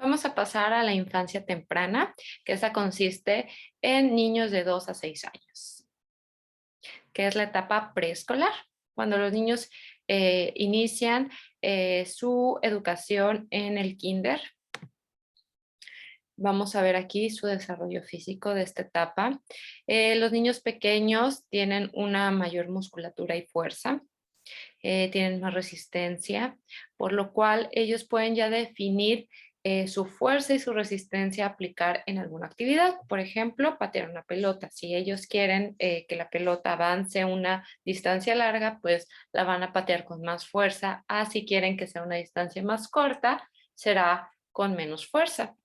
Vamos a pasar a la infancia temprana, que esa consiste en niños de 2 a 6 años, que es la etapa preescolar, cuando los niños inician su educación en el kinder. Vamos a ver aquí su desarrollo físico de esta etapa. Los niños pequeños tienen una mayor musculatura y fuerza, tienen más resistencia, por lo cual ellos pueden ya definir su fuerza y su resistencia a aplicar en alguna actividad. Por ejemplo, patear una pelota. Si ellos quieren que la pelota avance una distancia larga, pues la van a patear con más fuerza. Si quieren que sea una distancia más corta, será con menos fuerza.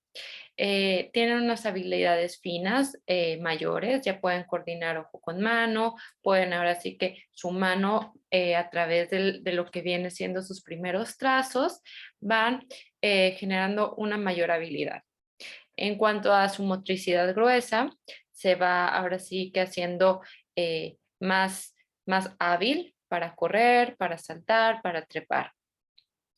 Tienen unas habilidades finas mayores, ya pueden coordinar ojo con mano, pueden ahora sí que su mano a través de lo que viene siendo sus primeros trazos, van generando una mayor habilidad. En cuanto a su motricidad gruesa, se va ahora sí que haciendo más hábil para correr, para saltar, para trepar.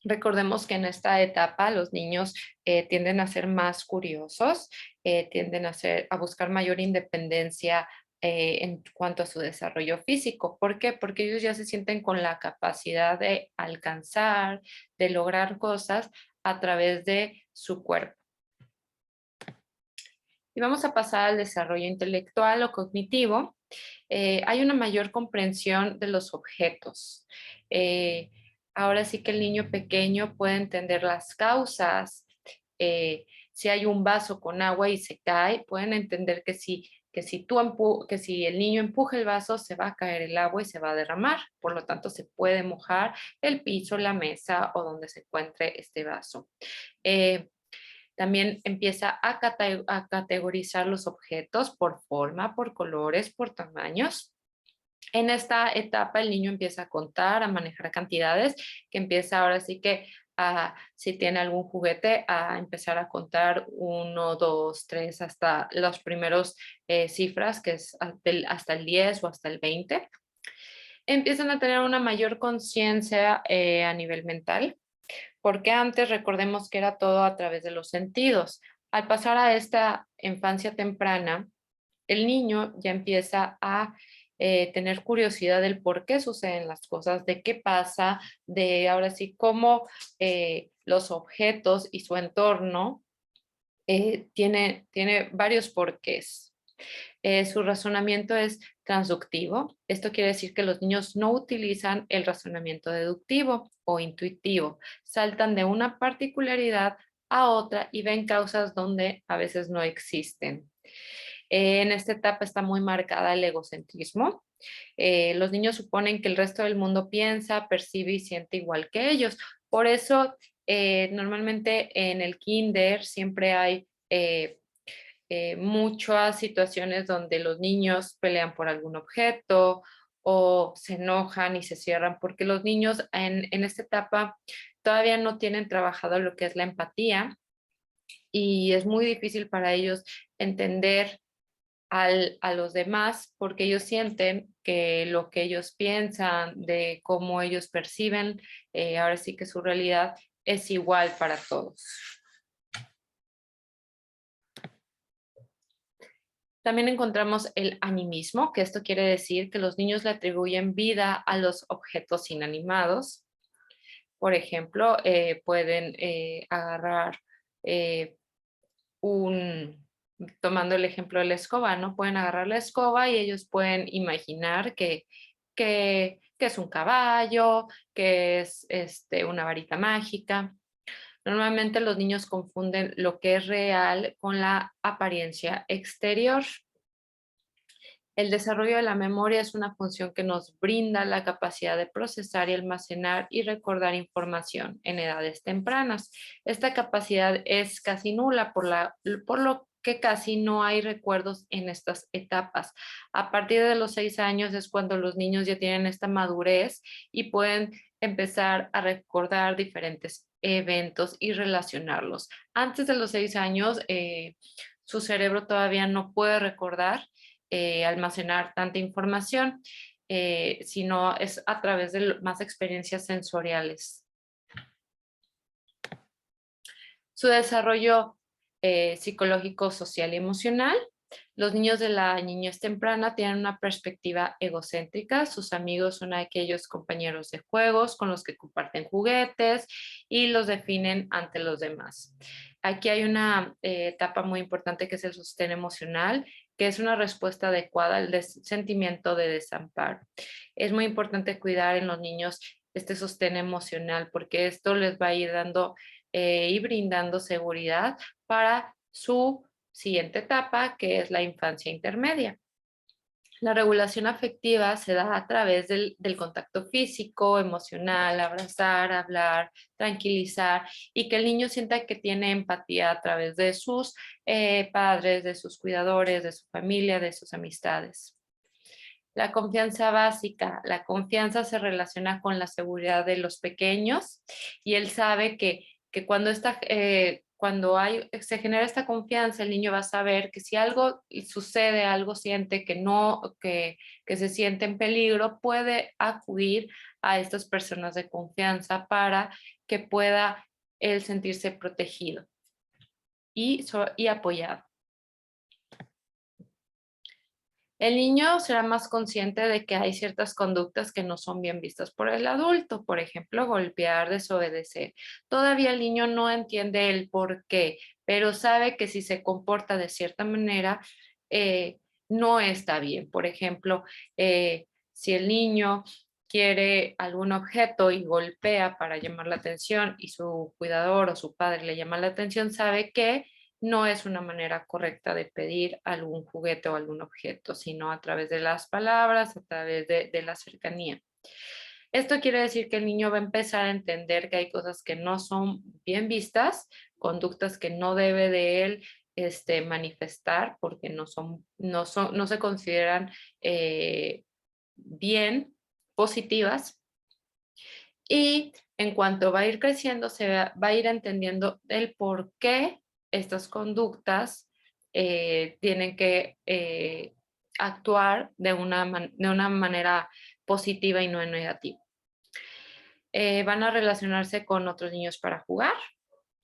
Recordemos que en esta etapa los niños tienden a ser más curiosos, tienden a buscar mayor independencia en cuanto a su desarrollo físico. ¿Por qué? Porque ellos ya se sienten con la capacidad de alcanzar, de lograr cosas a través de su cuerpo. Y vamos a pasar al desarrollo intelectual o cognitivo. Hay una mayor comprensión de los objetos. Eh, Ahora sí que el niño pequeño puede entender las causas. Si hay un vaso con agua y se cae, pueden entender que si el niño empuja el vaso, se va a caer el agua y se va a derramar. Por lo tanto, se puede mojar el piso, la mesa o donde se encuentre este vaso. Eh, También empieza a categorizar los objetos por forma, por colores, por tamaños. En esta etapa el niño empieza a contar, a manejar cantidades, que empieza ahora sí que si tiene algún juguete, a empezar a contar 1, 2, 3, hasta los primeros cifras, que es hasta el 10 o hasta el 20. Empiezan a tener una mayor conciencia a nivel mental, porque antes recordemos que era todo a través de los sentidos. Al pasar a esta infancia temprana, el niño ya empieza a tener curiosidad del por qué suceden las cosas, de qué pasa, de ahora sí cómo los objetos y su entorno tiene varios porqués. Su razonamiento es transductivo. Esto quiere decir que los niños no utilizan el razonamiento deductivo o intuitivo. Saltan de una particularidad a otra y ven causas donde a veces no existen. En esta etapa está muy marcada el egocentrismo. Los niños suponen que el resto del mundo piensa, percibe y siente igual que ellos. Por eso, normalmente en el kinder siempre hay muchas situaciones donde los niños pelean por algún objeto o se enojan y se cierran, porque los niños en esta etapa todavía no tienen trabajado lo que es la empatía y es muy difícil para ellos entender a los demás porque ellos sienten que lo que ellos piensan, de cómo ellos perciben, ahora sí que su realidad es igual para todos. También encontramos el animismo, que esto quiere decir que los niños le atribuyen vida a los objetos inanimados. Por ejemplo, pueden agarrar eh, un, tomando el ejemplo de la escoba, ¿no? Pueden agarrar la escoba y ellos pueden imaginar que es un caballo, que es una varita mágica. Normalmente los niños confunden lo que es real con la apariencia exterior. El desarrollo de la memoria es una función que nos brinda la capacidad de procesar y almacenar y recordar información en edades tempranas. Esta capacidad es casi nula, por lo que casi no hay recuerdos en estas etapas. A partir de los 6 años es cuando los niños ya tienen esta madurez y pueden empezar a recordar diferentes eventos y relacionarlos. Antes de los 6 años, su cerebro todavía no puede recordar, almacenar tanta información, sino es a través de más experiencias sensoriales. Su desarrollo psicológico, social y emocional. Los niños de la niñez temprana tienen una perspectiva egocéntrica. Sus amigos son aquellos compañeros de juegos con los que comparten juguetes y los definen ante los demás. Aquí hay una etapa muy importante que es el sostén emocional, que es una respuesta adecuada al sentimiento de desamparo. Es muy importante cuidar en los niños este sostén emocional porque esto les va a ir dando y brindando seguridad para su siguiente etapa, que es la infancia intermedia. La regulación afectiva se da a través del contacto físico, emocional, abrazar, hablar, tranquilizar y que el niño sienta que tiene empatía a través de sus padres, de sus cuidadores, de su familia, de sus amistades. La confianza básica. La confianza se relaciona con la seguridad de los pequeños y él sabe que cuando se genera esta confianza, el niño va a saber que si algo sucede, algo siente que se siente en peligro, puede acudir a estas personas de confianza para que pueda él sentirse protegido y apoyado. El niño será más consciente de que hay ciertas conductas que no son bien vistas por el adulto, por ejemplo, golpear, desobedecer. Todavía el niño no entiende el por qué, pero sabe que si se comporta de cierta manera, eh, no está bien. Por ejemplo, si el niño quiere algún objeto y golpea para llamar la atención y su cuidador o su padre le llama la atención, sabe que no es una manera correcta de pedir algún juguete o algún objeto, sino a través de las palabras, a través de la cercanía. Esto quiere decir que el niño va a empezar a entender que hay cosas que no son bien vistas, conductas que no debe de él manifestar porque no se consideran bien positivas. Y en cuanto va a ir creciendo, va a ir entendiendo el por qué estas conductas tienen que actuar de una manera positiva y no negativa. Van a relacionarse con otros niños para jugar.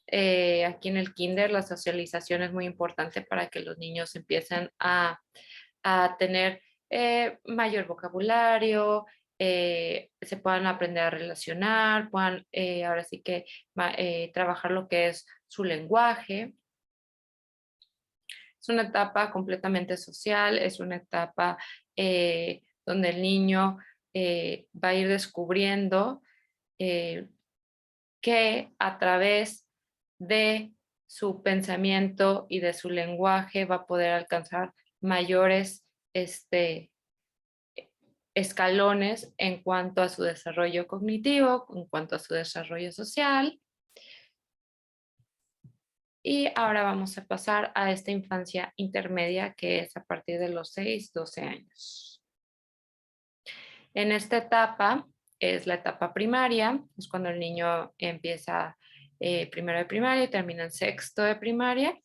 Aquí en el kinder la socialización es muy importante para que los niños empiecen a tener mayor vocabulario, se puedan aprender a relacionar, puedan ahora sí que trabajar lo que es su lenguaje. Es una etapa completamente social, es una etapa donde el niño va a ir descubriendo eh, que a través de su pensamiento y de su lenguaje va a poder alcanzar mayores escalones en cuanto a su desarrollo cognitivo, en cuanto a su desarrollo social. Y ahora vamos a pasar a esta infancia intermedia que es a partir de los 6, 12 años. En esta etapa es la etapa primaria, es cuando el niño empieza primero de primaria y termina en sexto de primaria.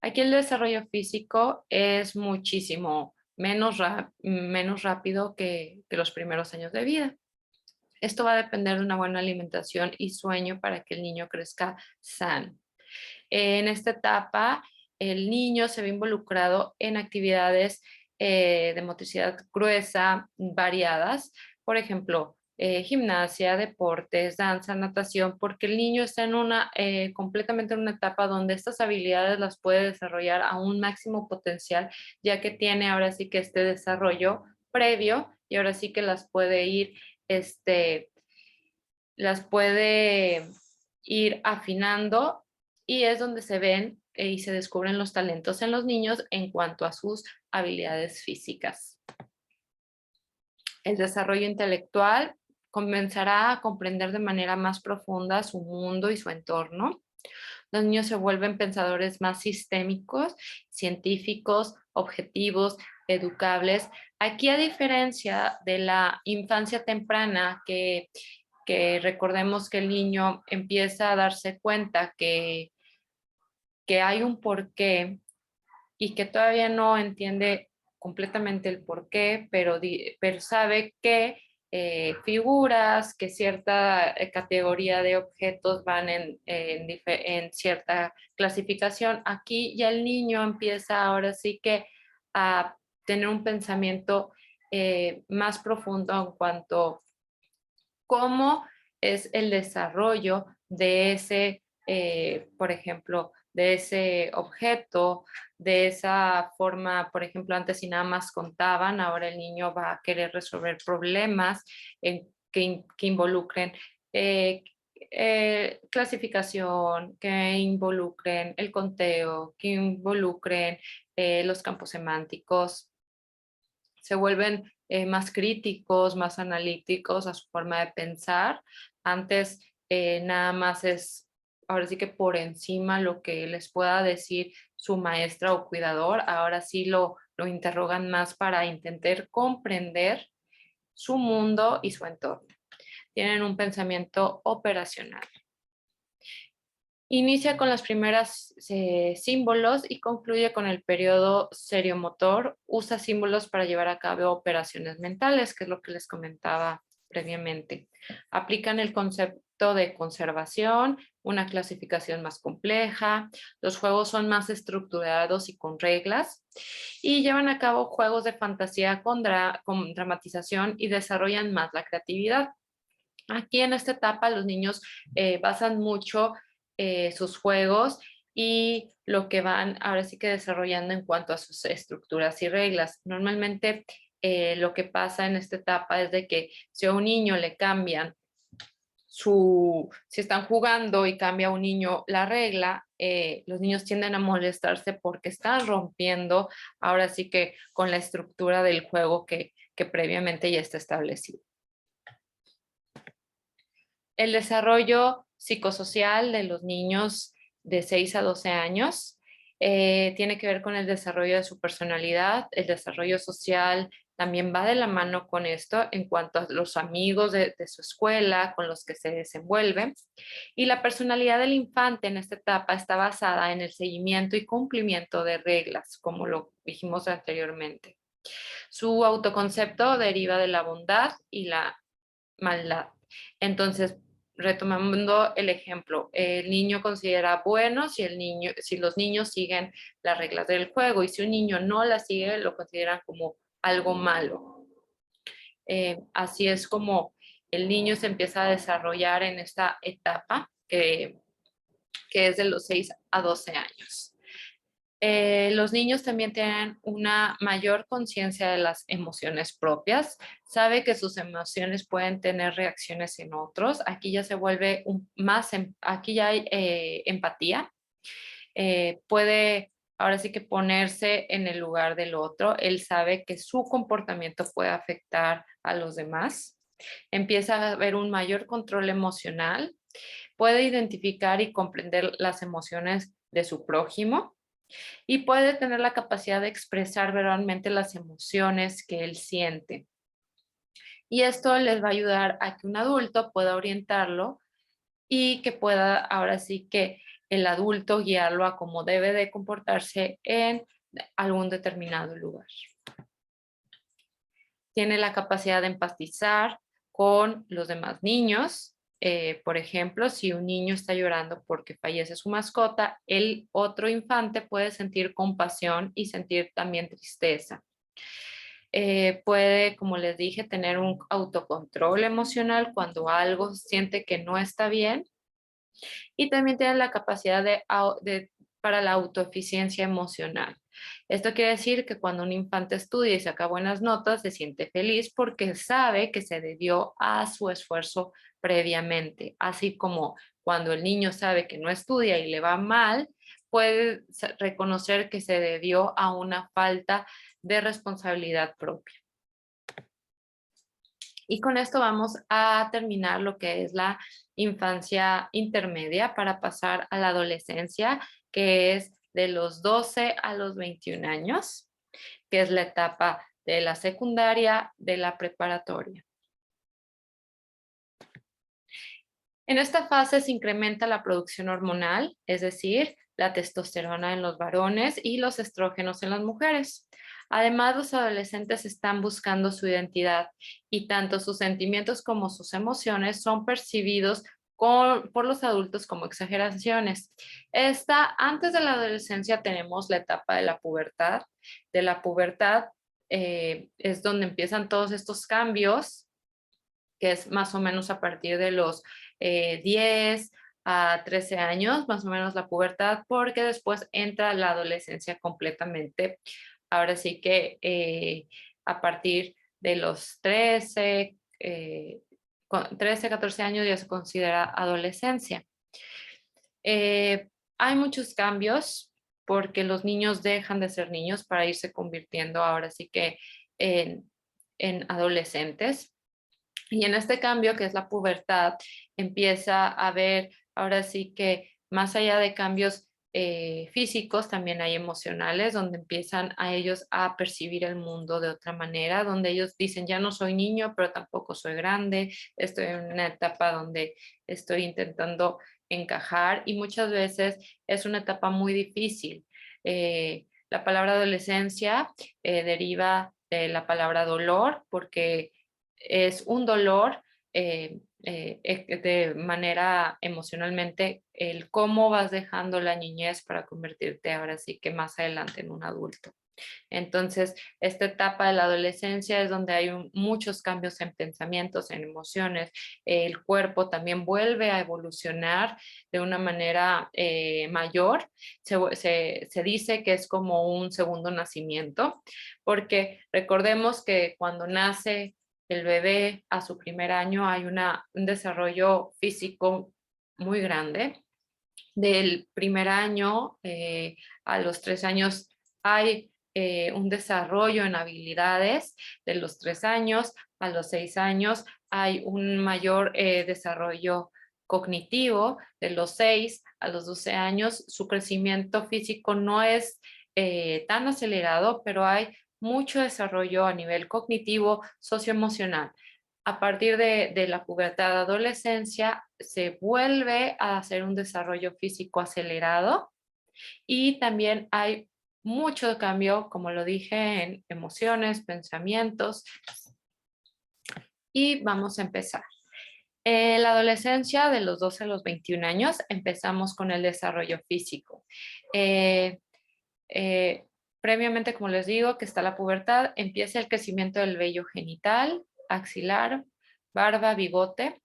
Aquí el desarrollo físico es muchísimo menos rápido que los primeros años de vida. Esto va a depender de una buena alimentación y sueño para que el niño crezca sano. En esta etapa, el niño se ve involucrado en actividades de motricidad gruesa variadas, por ejemplo, gimnasia, deportes, danza, natación, porque el niño está completamente en una etapa donde estas habilidades las puede desarrollar a un máximo potencial, ya que tiene ahora sí que este desarrollo previo y ahora sí que las puede ir afinando y es donde se ven y se descubren los talentos en los niños en cuanto a sus habilidades físicas. El desarrollo intelectual comenzará a comprender de manera más profunda su mundo y su entorno. Los niños se vuelven pensadores más sistémicos, científicos, objetivos, educables. Aquí, a diferencia de la infancia temprana, que recordemos que el niño empieza a darse cuenta que hay un porqué y que todavía no entiende completamente el porqué, pero sabe que figuras, que cierta categoría de objetos van en cierta clasificación. Aquí ya el niño empieza ahora sí que a tener un pensamiento más profundo en cuanto a cómo es el desarrollo de ese, por ejemplo, de ese objeto, de esa forma, por ejemplo, antes si nada más contaban, ahora el niño va a querer resolver problemas que involucren clasificación, que involucren el conteo, que involucren los campos semánticos. Se vuelven más críticos, más analíticos a su forma de pensar. Antes nada más es, ahora sí que por encima lo que les pueda decir su maestra o cuidador, ahora sí lo interrogan más para intentar comprender su mundo y su entorno. Tienen un pensamiento operacional. Inicia con las primeras símbolos y concluye con el periodo seriomotor. Usa símbolos para llevar a cabo operaciones mentales, que es lo que les comentaba previamente. Aplican el concepto de conservación, una clasificación más compleja. Los juegos son más estructurados y con reglas. Y llevan a cabo juegos de fantasía con dramatización y desarrollan más la creatividad. Aquí en esta etapa los niños basan mucho sus juegos y lo que van ahora sí que desarrollando en cuanto a sus estructuras y reglas. Normalmente lo que pasa en esta etapa es de que si a un niño le cambian si están jugando y cambia un niño la regla, los niños tienden a molestarse porque están rompiendo ahora sí que con la estructura del juego que previamente ya está establecido. El desarrollo psicosocial de los niños de 6 a 12 años tiene que ver con el desarrollo de su personalidad. El desarrollo social también va de la mano con esto en cuanto a los amigos de su escuela con los que se desenvuelve. Y la personalidad del infante en esta etapa está basada en el seguimiento y cumplimiento de reglas, como lo dijimos anteriormente. Su autoconcepto deriva de la bondad y la maldad. Entonces, retomando el ejemplo, el niño considera bueno si los niños siguen las reglas del juego, y si un niño no las sigue, lo consideran como algo malo. Así es como el niño se empieza a desarrollar en esta etapa que es de los 6 a 12 años. Los niños también tienen una mayor conciencia de las emociones propias, sabe que sus emociones pueden tener reacciones en otros. Aquí ya se vuelve aquí ya hay empatía. Puede ahora sí que ponerse en el lugar del otro. Él sabe que su comportamiento puede afectar a los demás. Empieza a haber un mayor control emocional. Puede identificar y comprender las emociones de su prójimo y puede tener la capacidad de expresar verbalmente las emociones que él siente. Y esto les va a ayudar a que un adulto pueda orientarlo y que pueda ahora sí que el adulto guiarlo a cómo debe de comportarse en algún determinado lugar. Tiene la capacidad de empatizar con los demás niños. Por ejemplo, si un niño está llorando porque fallece su mascota, el otro infante puede sentir compasión y sentir también tristeza. Puede, como les dije, tener un autocontrol emocional cuando algo siente que no está bien, y también tiene la capacidad para la autoeficiencia emocional. Esto quiere decir que cuando un infante estudia y saca buenas notas, se siente feliz porque sabe que se debió a su esfuerzo previamente. Así como cuando el niño sabe que no estudia y le va mal, puede reconocer que se debió a una falta de responsabilidad propia. Y con esto vamos a terminar lo que es la infancia intermedia para pasar a la adolescencia, que es de los 12 a los 21 años, que es la etapa de la secundaria, de la preparatoria. En esta fase se incrementa la producción hormonal, es decir, la testosterona en los varones y los estrógenos en las mujeres. Además, los adolescentes están buscando su identidad y tanto sus sentimientos como sus emociones son percibidos por los adultos como exageraciones. Antes de la adolescencia tenemos la etapa de la pubertad. De la pubertad es donde empiezan todos estos cambios, que es más o menos a partir de los 10 a 13 años, más o menos la pubertad, porque después entra la adolescencia completamente. Ahora sí que a partir de los 13, 14 años ya se considera adolescencia. Hay muchos cambios porque los niños dejan de ser niños para irse convirtiendo ahora sí que en adolescentes. Y en este cambio, que es la pubertad, empieza a haber, ahora sí que más allá de cambios físicos, también hay emocionales, donde empiezan a ellos a percibir el mundo de otra manera, donde ellos dicen, ya no soy niño, pero tampoco soy grande, estoy en una etapa donde estoy intentando encajar y muchas veces es una etapa muy difícil. La palabra adolescencia deriva de la palabra dolor, porque es un dolor de manera emocionalmente, el cómo vas dejando la niñez para convertirte ahora sí que más adelante en un adulto. Entonces, esta etapa de la adolescencia es donde hay muchos cambios en pensamientos, en emociones. El cuerpo también vuelve a evolucionar de una manera mayor. Se dice que es como un segundo nacimiento, porque recordemos que cuando nace el bebé a su primer año hay un desarrollo físico muy grande. Del primer año a los 3 años hay un desarrollo en habilidades. De los 3 años a los 6 años hay un mayor desarrollo cognitivo. De los 6 a los 12 años su crecimiento físico no es tan acelerado, pero hay mucho desarrollo a nivel cognitivo, socioemocional. A partir de la pubertad, adolescencia, se vuelve a hacer un desarrollo físico acelerado y también hay mucho cambio, como lo dije, en emociones, pensamientos. Y vamos a empezar. La adolescencia, de los 12 a los 21 años, empezamos con el desarrollo físico. Eh, eh, Previamente, como les digo, que está la pubertad, empieza el crecimiento del vello genital, axilar, barba, bigote.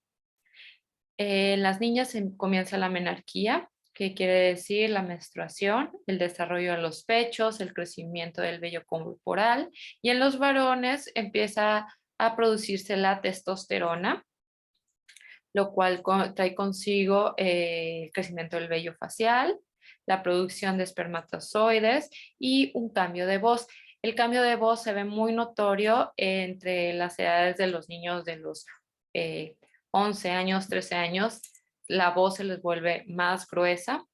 En las niñas comienza la menarquía, que quiere decir la menstruación, el desarrollo de los pechos, el crecimiento del vello corporal, y en los varones empieza a producirse la testosterona, lo cual trae consigo el crecimiento del vello facial, la producción de espermatozoides y un cambio de voz. El cambio de voz se ve muy notorio entre las edades de los niños de los eh, 11 años, 13 años. La voz se les vuelve más gruesa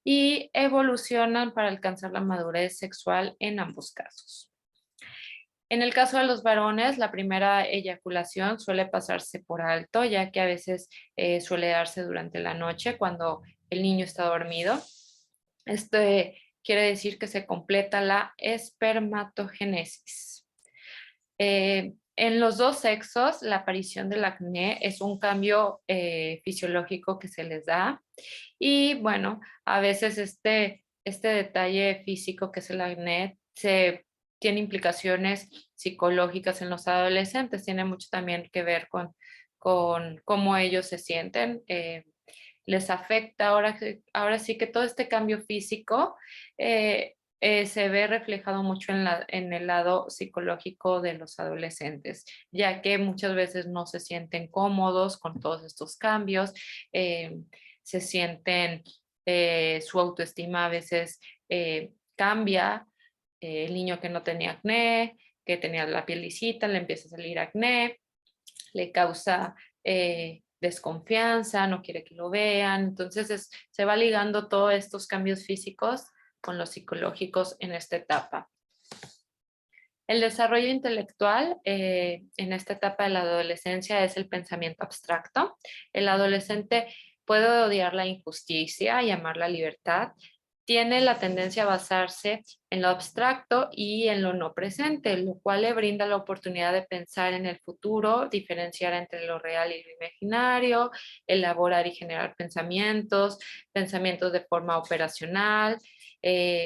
y evolucionan para alcanzar la madurez sexual en ambos casos. En el caso de los varones, la primera eyaculación suele pasarse por alto, ya que a veces suele darse durante la noche cuando el niño está dormido. Este quiere decir que se completa la espermatogénesis. En los dos sexos, la aparición del acné es un cambio fisiológico que se les da. Y bueno, a veces este detalle físico que es el acné tiene implicaciones psicológicas en los adolescentes. Tiene mucho también que ver con cómo ellos se sienten. Les afecta ahora sí que todo este cambio físico se ve reflejado mucho en el lado psicológico de los adolescentes, ya que muchas veces no se sienten cómodos con todos estos cambios, se sienten, su autoestima a veces cambia. El niño que no tenía acné, que tenía la piel lisita, le empieza a salir acné, le causa desconfianza, no quiere que lo vean. Entonces se va ligando todos estos cambios físicos con los psicológicos en esta etapa. El desarrollo intelectual en esta etapa de la adolescencia es el pensamiento abstracto. El adolescente puede odiar la injusticia y amar la libertad. Tiene la tendencia a basarse en lo abstracto y en lo no presente, lo cual le brinda la oportunidad de pensar en el futuro, diferenciar entre lo real y lo imaginario, elaborar y generar pensamientos de forma operacional,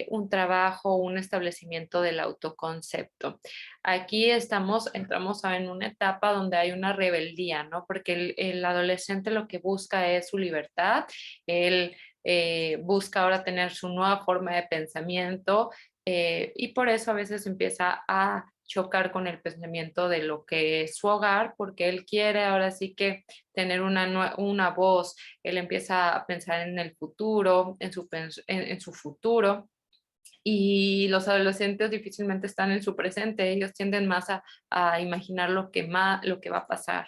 un trabajo, un establecimiento del autoconcepto. Aquí entramos en una etapa donde hay una rebeldía, ¿no? Porque el adolescente lo que busca es su libertad, él busca ahora tener su nueva forma de pensamiento, y por eso a veces empieza a chocar con el pensamiento de lo que es su hogar, porque él quiere ahora sí que tener una voz, él empieza a pensar en el futuro, en su futuro. Y los adolescentes difícilmente están en su presente, ellos tienden más a imaginar lo que va a pasar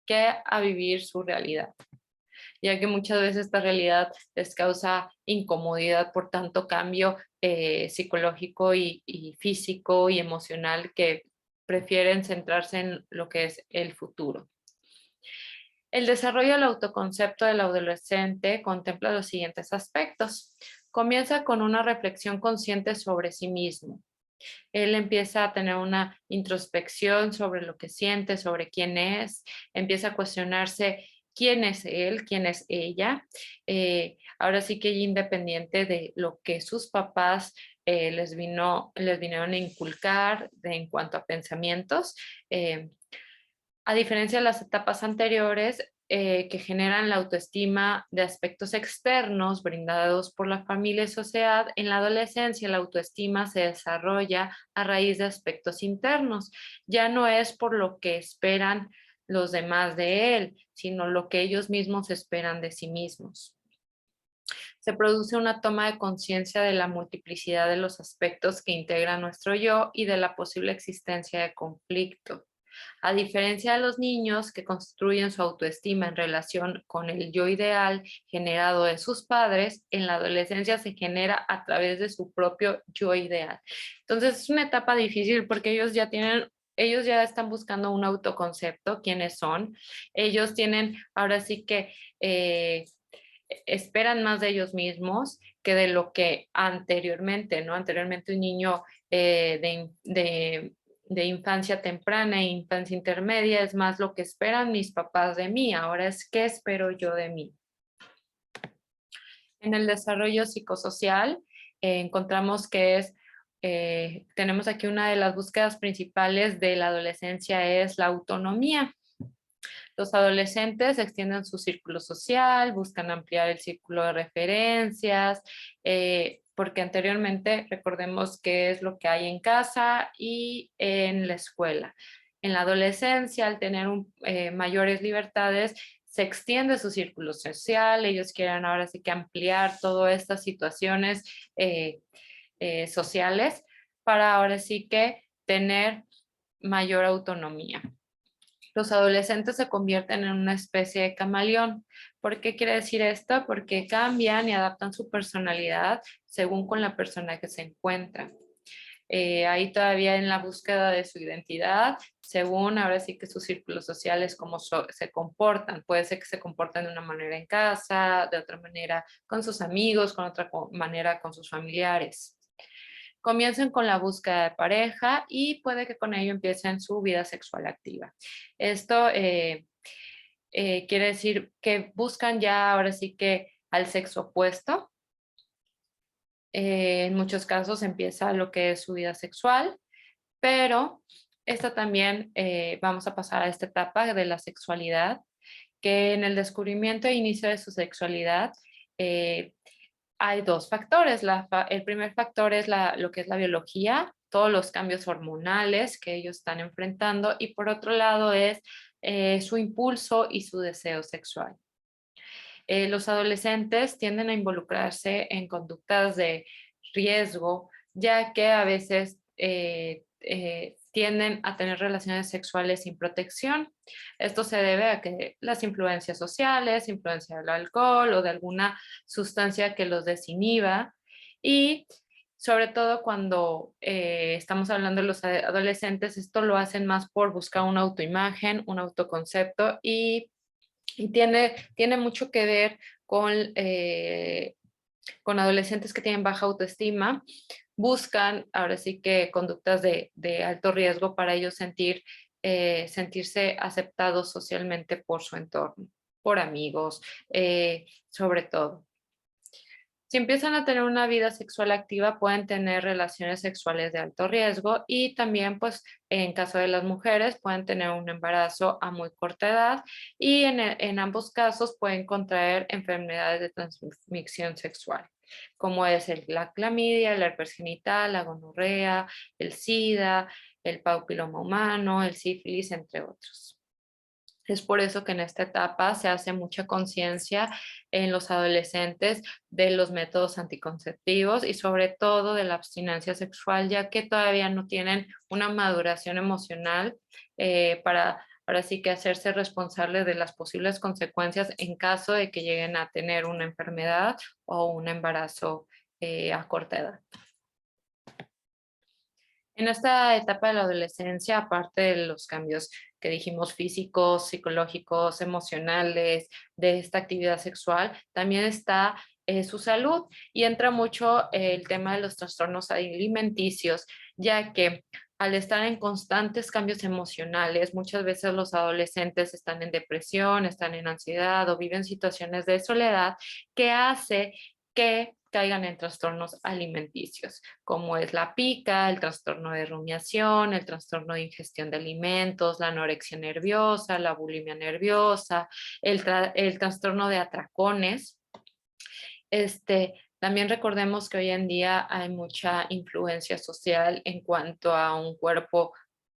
que a vivir su realidad, ya que muchas veces esta realidad les causa incomodidad por tanto cambio psicológico y físico y emocional, que prefieren centrarse en lo que es el futuro. El desarrollo del autoconcepto del adolescente contempla los siguientes aspectos. Comienza con una reflexión consciente sobre sí mismo. Él empieza a tener una introspección sobre lo que siente, sobre quién es, empieza a cuestionarse quién es él, quién es ella. Ahora sí que independiente de lo que sus papás les vinieron a inculcar en cuanto a pensamientos. A diferencia de las etapas anteriores, que generan la autoestima de aspectos externos brindados por la familia y sociedad, en la adolescencia la autoestima se desarrolla a raíz de aspectos internos. Ya no es por lo que esperan los demás de él, sino lo que ellos mismos esperan de sí mismos. Se produce una toma de conciencia de la multiplicidad de los aspectos que integran nuestro yo y de la posible existencia de conflicto. A diferencia de los niños que construyen su autoestima en relación con el yo ideal generado de sus padres, en la adolescencia se genera a través de su propio yo ideal. Entonces es una etapa difícil porque ellos ya están buscando un autoconcepto, quiénes son. Ellos tienen, ahora sí que esperan más de ellos mismos que de lo que anteriormente, ¿no? Anteriormente un niño de infancia temprana e infancia intermedia es más lo que esperan mis papás de mí, ahora es qué espero yo de mí. En el desarrollo psicosocial encontramos que tenemos aquí una de las búsquedas principales de la adolescencia es la autonomía. Los adolescentes extienden su círculo social, buscan ampliar el círculo de referencias, porque anteriormente recordemos qué es lo que hay en casa y en la escuela. En la adolescencia, al tener mayores libertades, se extiende su círculo social, ellos quieren ahora sí que ampliar todas estas situaciones sociales para ahora sí que tener mayor autonomía. Los adolescentes se convierten en una especie de camaleón. ¿Por qué quiere decir esto? Porque cambian y adaptan su personalidad según con la persona que se encuentran. Ahí todavía en la búsqueda de su identidad, según ahora sí que sus círculos sociales, cómo se comportan. Puede ser que se comporten de una manera en casa, de otra manera con sus amigos, con otra manera con sus familiares. Comiencen con la búsqueda de pareja y puede que con ello empiecen su vida sexual activa. Esto quiere decir que buscan ya ahora sí que al sexo opuesto. En muchos casos empieza lo que es su vida sexual, pero esta también vamos a pasar a esta etapa de la sexualidad, que en el descubrimiento e inicio de su sexualidad hay dos factores. El primer factor es lo que es la biología, todos los cambios hormonales que ellos están enfrentando, y por otro lado es su impulso y su deseo sexual. Los adolescentes tienden a involucrarse en conductas de riesgo, ya que a veces tienden a tener relaciones sexuales sin protección. Esto se debe a que las influencias sociales, influencia del alcohol o de alguna sustancia que los desinhiba, y sobre todo cuando estamos hablando de los adolescentes, esto lo hacen más por buscar una autoimagen, un autoconcepto y Y tiene mucho que ver con adolescentes que tienen baja autoestima, buscan ahora sí que conductas de alto riesgo para ellos sentirse aceptados socialmente por su entorno, por amigos, sobre todo. Si empiezan a tener una vida sexual activa, pueden tener relaciones sexuales de alto riesgo y también, pues, en caso de las mujeres, pueden tener un embarazo a muy corta edad y en ambos casos pueden contraer enfermedades de transmisión sexual, como es la clamidia, el herpes genital, la gonorrea, el SIDA, el papiloma humano, el sífilis, entre otros. Es por eso que en esta etapa se hace mucha conciencia en los adolescentes de los métodos anticonceptivos y sobre todo de la abstinencia sexual, ya que todavía no tienen una maduración emocional para ahora sí que hacerse responsables de las posibles consecuencias en caso de que lleguen a tener una enfermedad o un embarazo a corta edad. En esta etapa de la adolescencia, aparte de los cambios que dijimos físicos, psicológicos, emocionales, de esta actividad sexual, también está su salud y entra mucho el tema de los trastornos alimenticios, ya que al estar en constantes cambios emocionales, muchas veces los adolescentes están en depresión, están en ansiedad o viven situaciones de soledad que hace que caigan en trastornos alimenticios, como es la pica, el trastorno de rumiación, el trastorno de ingestión de alimentos, la anorexia nerviosa, la bulimia nerviosa, el trastorno de atracones. También recordemos que hoy en día hay mucha influencia social en cuanto a un cuerpo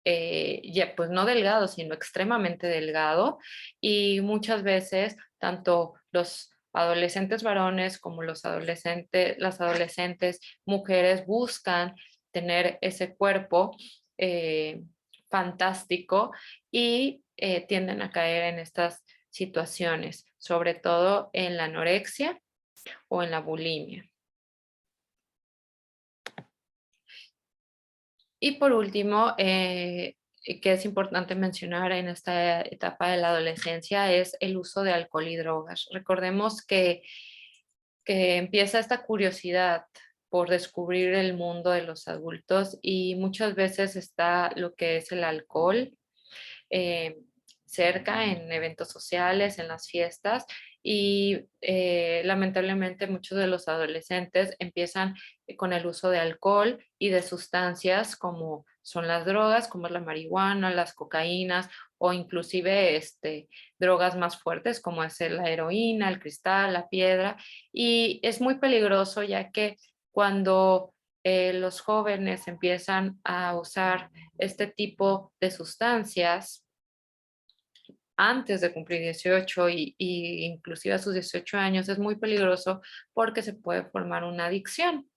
ya pues no delgado, sino extremadamente delgado y muchas veces tanto los adolescentes varones como las adolescentes mujeres buscan tener ese cuerpo eh, fantástico y tienden a caer en estas situaciones, sobre todo en la anorexia o en la bulimia. Y por último, que es importante mencionar en esta etapa de la adolescencia es el uso de alcohol y drogas. Recordemos que empieza esta curiosidad por descubrir el mundo de los adultos y muchas veces está lo que es el alcohol eh, cerca en eventos sociales, en las fiestas y lamentablemente muchos de los adolescentes empiezan con el uso de alcohol y de sustancias como son las drogas, como es la marihuana, las cocaínas o inclusive drogas más fuertes como es la heroína, el cristal, la piedra. Y es muy peligroso ya que cuando los jóvenes empiezan a usar este tipo de sustancias, antes de cumplir 18 y inclusive a sus 18 años es muy peligroso porque se puede formar una adicción.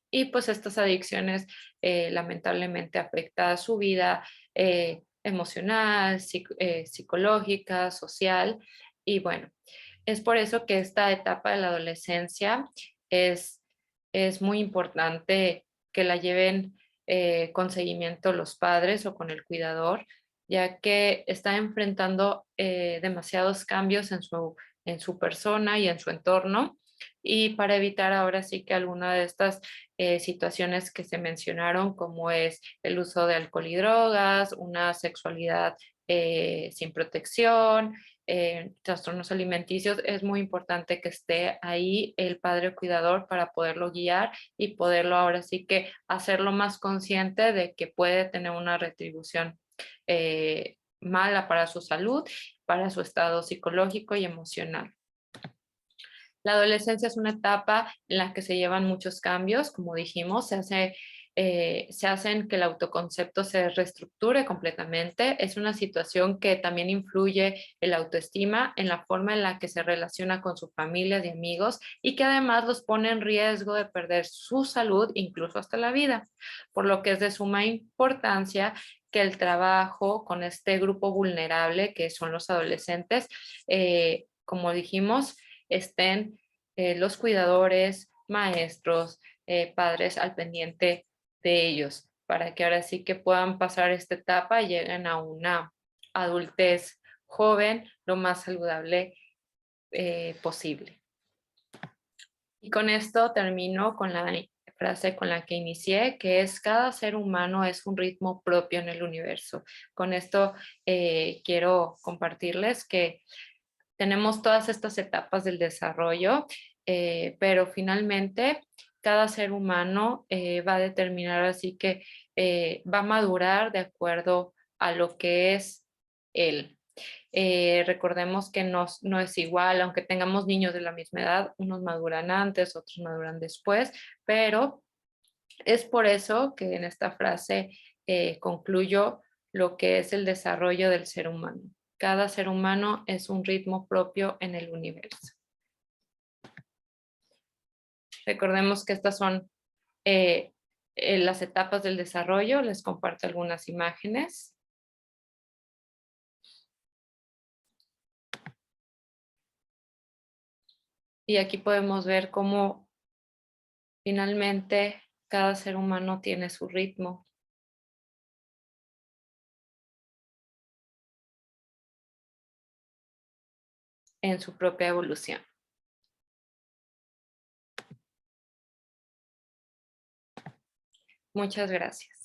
Y pues estas adicciones lamentablemente afectan a su vida emocional, psicológica, social. Y bueno, es por eso que esta etapa de la adolescencia es, es muy importante que la lleven con seguimiento los padres o con el cuidador ya que está enfrentando demasiados cambios en su persona y en su entorno. Y para evitar ahora sí que alguna de estas situaciones que se mencionaron, como es el uso de alcohol y drogas, una sexualidad sin protección, trastornos alimenticios, es muy importante que esté ahí el padre o cuidador para poderlo guiar y poderlo ahora sí que hacerlo más consciente de que puede tener una retribución mala para su salud, para su estado psicológico y emocional. La adolescencia es una etapa en la que se llevan muchos cambios, como dijimos, se hacen que el autoconcepto se reestructure completamente. Es una situación que también influye en la autoestima, en la forma en la que se relaciona con su familia y amigos y que además los pone en riesgo de perder su salud, incluso hasta la vida, por lo que es de suma importancia que el trabajo con este grupo vulnerable que son los adolescentes, como dijimos, estén los cuidadores, maestros, padres al pendiente de ellos, para que ahora sí que puedan pasar esta etapa y lleguen a una adultez joven lo más saludable posible. Y con esto termino con la frase con la que inicié, que es: cada ser humano es un ritmo propio en el universo. Con esto quiero compartirles que tenemos todas estas etapas del desarrollo, pero finalmente cada ser humano va a determinar, así que va a madurar de acuerdo a lo que es él. Recordemos que no es igual, aunque tengamos niños de la misma edad, unos maduran antes, otros maduran después, pero es por eso que en esta frase concluyo lo que es el desarrollo del ser humano. Cada ser humano es un ritmo propio en el universo. Recordemos que estas son las etapas del desarrollo. Les comparto algunas imágenes. Y aquí podemos ver cómo finalmente cada ser humano tiene su ritmo. En su propia evolución. Muchas gracias.